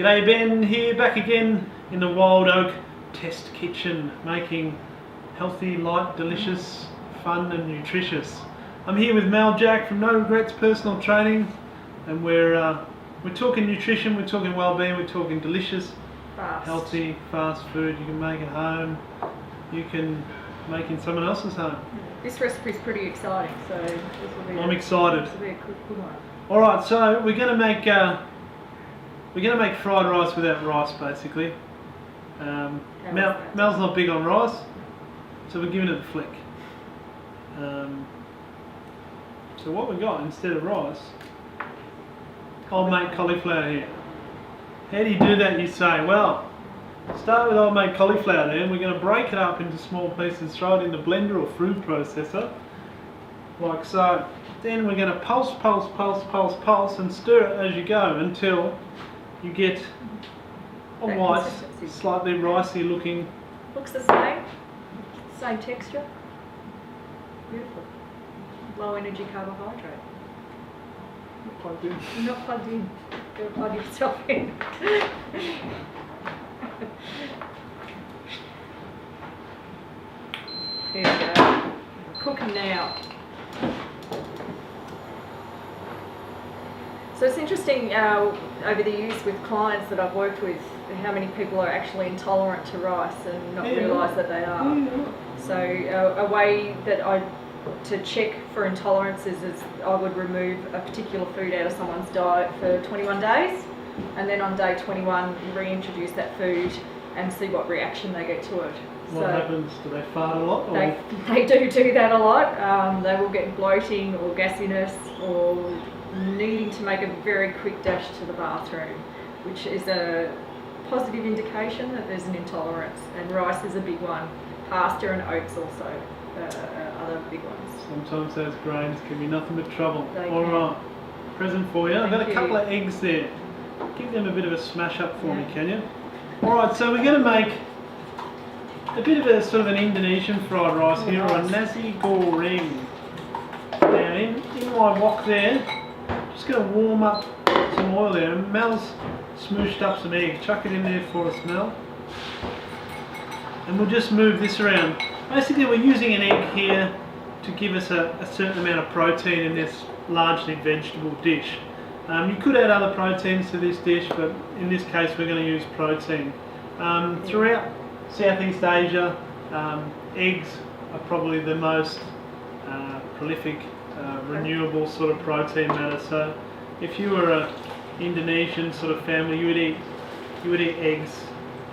G'day, Ben here, back again in the Wild Oak Test Kitchen, making healthy, light, delicious, fun and nutritious. I'm here with Mel Jack from No Regrets Personal Training, and we're talking nutrition, we're talking well-being, we're talking delicious, healthy, fast food you can make at home, you can make in someone else's home. This recipe is pretty exciting, so this will be I'm excited. This will be a good one. Alright, so we're going to make fried rice without rice, basically. Mel's not big on rice, so we're giving it a flick. So what we got instead of rice, old mate cauliflower here. How do you do that, you say? Well, start with old mate cauliflower there, and we're going to break it up into small pieces, throw it in the blender or food processor, like so. Then we're going to pulse, and stir it as you go until you get a That white, consistency. slightly ricey looking. Looks the same texture. Beautiful. Low energy carbohydrate. Not quite good. You're not plugged in. You've got to plug yourself in. There you go. Cooking now. So it's interesting over the years with clients that I've worked with, how many people are actually intolerant to rice and not realise that they are. So a way that to check for intolerances is I would remove a particular food out of someone's diet for 21 days, and then on day 21 reintroduce that food and see what reaction they get to it. What happens? Do they fart a lot? They do that a lot. They will get bloating or gassiness or needing to make a very quick dash to the bathroom, which is a positive indication that there's an intolerance, and rice is a big one. Pasta and oats also are other big ones. Sometimes those grains can be nothing but trouble. They Alright, present for you. I've got a Thank couple you. of eggs there. Give them a bit of a smash up for me, can you? Alright, so we're going to make a bit of a sort of an Indonesian fried rice here, or a nasi goreng. Now in my wok there, just going to warm up some oil there, and Mel's smooshed up some egg. Chuck it in there for us, Mel. And we'll just move this around. Basically we're using an egg here to give us a certain amount of protein in this largely vegetable dish. You could add other proteins to this dish, but in this case we're going to use protein. Throughout Southeast Asia, eggs are probably the most prolific, renewable sort of protein matter. So if you were an Indonesian sort of family, you would eat eggs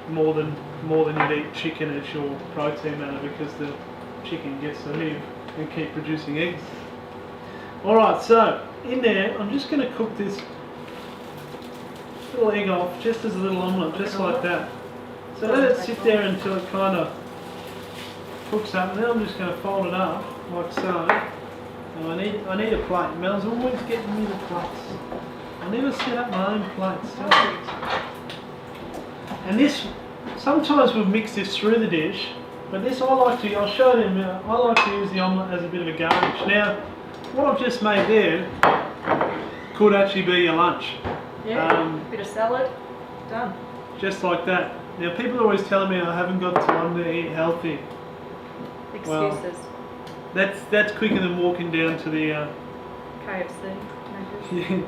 more than you'd eat chicken as your protein matter, because the chicken gets to live and keep producing eggs. Alright, so in there I'm just going to cook this little egg off just as a little omelette, just like that. So let it sit there until it kind of cooks up, and then I'm just going to fold it up like so. And I need a plate. Mel's always getting me the plates. I never set up my own plates. And this, sometimes we'll mix this through the dish, but this I'll show them, I like to use the omelette as a bit of a garnish. Now, what I've just made there could actually be your lunch. Yeah, bit of salad, done. Just like that. Now, people are always telling me I haven't got time to eat healthy. Excuses. Well, that's quicker than walking down to the KFC.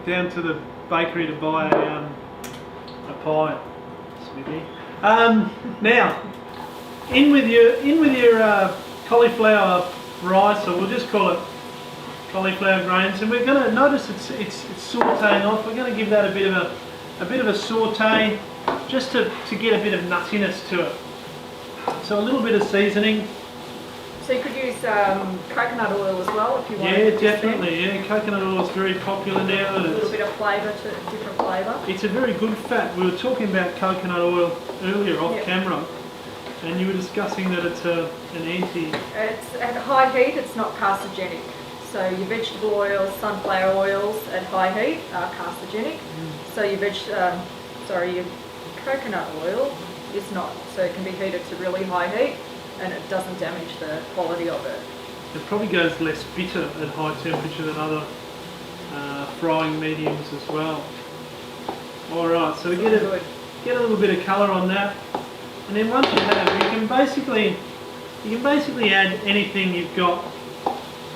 down to the bakery to buy a pie, Smithy. Now, in with your cauliflower rice, or we'll just call it cauliflower grains, and we're going to notice it's sautéing off. We're going to give that a bit of a saute, just to get a bit of nuttiness to it. So a little bit of seasoning. So you could use coconut oil as well if you want. Yeah, definitely. Yeah, coconut oil is very popular now. A little bit of flavour, different flavour. It's a very good fat. We were talking about coconut oil earlier off camera, and you were discussing that it's an anti. It's at high heat. It's not carcinogenic. So your vegetable oils, sunflower oils at high heat are carcinogenic. So your coconut oil is not. So it can be heated to really high heat, and it doesn't damage the quality of it. It probably goes less bitter at high temperature than other frying mediums as well. Alright, so to get it Get a little bit of colour on that, and then once you have, you can basically add anything you've got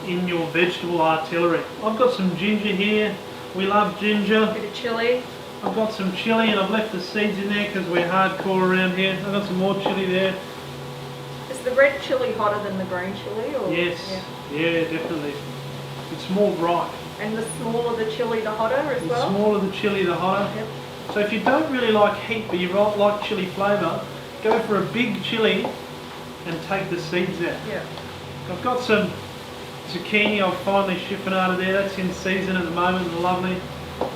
in your vegetable artillery. I've got some ginger here. We love ginger. Bit of chilli. I've got some chilli, and I've left the seeds in there because we're hardcore around here. I've got some more chilli there. Is the red chilli hotter than the green chilli? Or? Yes, yeah, definitely. It's more ripe. And the smaller the chilli, the hotter as well? The smaller the chilli, the hotter. Yep. So if you don't really like heat, but you like chilli flavour, go for a big chilli and take the seeds out. Yeah. I've got some zucchini I've finally shipping out of there. That's in season at the moment and lovely.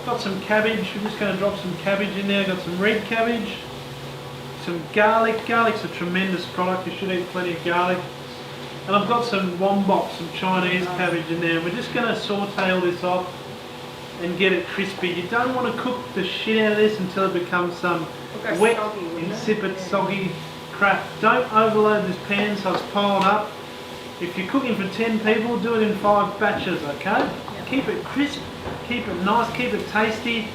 Got some cabbage. We're just going to drop some cabbage in there. Got some red cabbage. Some garlic. Garlic's a tremendous product. You should eat plenty of garlic. And I've got some wombok, some Chinese cabbage in there. We're just going to saute all this off and get it crispy. You don't want to cook the shit out of this until it becomes some wet, soggy, insipid, soggy crap. Don't overload this pan so it's piled up. If you're cooking for 10 people, do it in 5 batches, okay? Yeah. Keep it crisp, keep it nice, keep it tasty.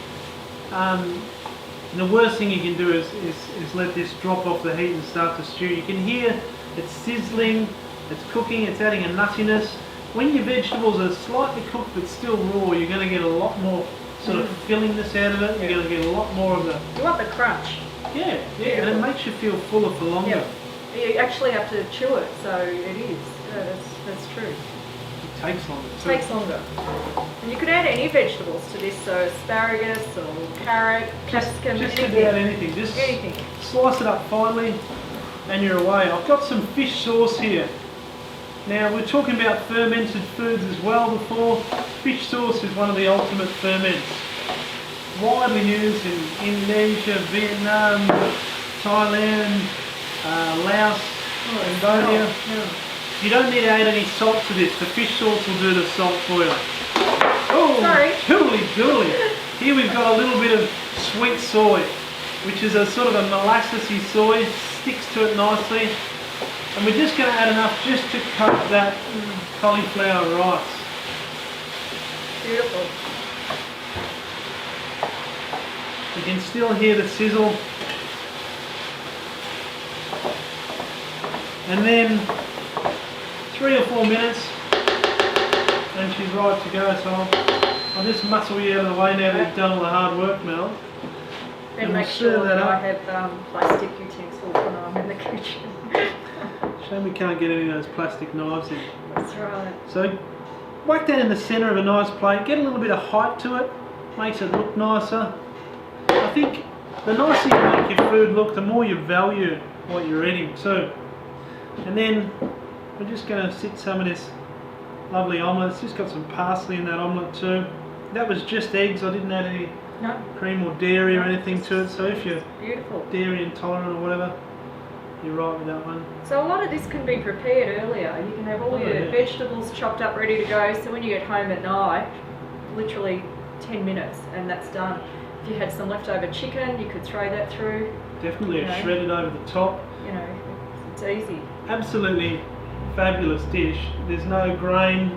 The worst thing you can do is let this drop off the heat and start to stew. You can hear it's sizzling, it's cooking, it's adding a nuttiness. When your vegetables are slightly cooked but still raw, you're going to get a lot more sort of fillingness out of it. You're going to get a lot more of the... You want the crunch. Yeah, and it makes you feel fuller for longer. Yeah. You actually have to chew it, so it is. Yeah, that's true. It takes longer It too. takes longer. And you could add any vegetables to this, so asparagus or carrot, capsicum, Just anything. about anything. Just Anything. slice it up finely and you're away. I've got some fish sauce here. Now we're talking about fermented foods as well before. Fish sauce is one of the ultimate ferments. Widely used in Indonesia, Vietnam, Thailand, Laos, Cambodia. You don't need to add any salt to this. The fish sauce will do the salt for you. Oh, Sorry. Tooly dooly. Here we've got a little bit of sweet soy, which is a sort of a molassesy soy. Sticks to it nicely. And we're just going to add enough just to coat that cauliflower rice. Beautiful. You can still hear the sizzle. And then 3 or 4 minutes and she's right to go. So I'll just muscle you out of the way now that you've done all the hard work, Mel. Then And make we'll sure serve that that I up. have plastic utensils when I'm in the kitchen. Shame we can't get any of those plastic knives in. That's right. So whack that in the centre of a nice plate. Get a little bit of height to it. Makes it look nicer. I think the nicer you make your food look, the more you value what you're eating too. And then we're just going to sit some of this lovely omelette. It's just got some parsley in that omelette too. That was just eggs. I didn't add any cream or dairy or anything to it. So if you're Beautiful. dairy intolerant or whatever, you're right with that one. So a lot of this can be prepared earlier. You can have all your vegetables chopped up ready to go. So when you get home at night, literally 10 minutes and that's done. If you had some leftover chicken, you could throw that through. Definitely shredded over the top. You know, it's easy. Absolutely fabulous dish. There's no grain,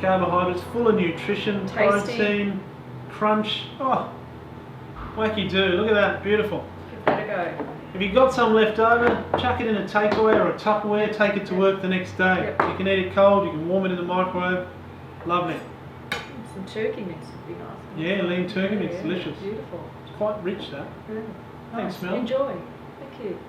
carbohydrates, full of nutrition, Tasty. protein, crunch. Oh, wacky do. Look at that, beautiful. Give that a go. If you've got some left over, chuck it in a takeaway or a Tupperware, take it to work the next day. Yep. You can eat it cold, you can warm it in the microwave. Lovely. Some turkey mix would be nice. Yeah, lean turkey, it's delicious. Beautiful. It's quite rich that. Yeah. Thanks, Nice. Mel. Enjoy. Thank you.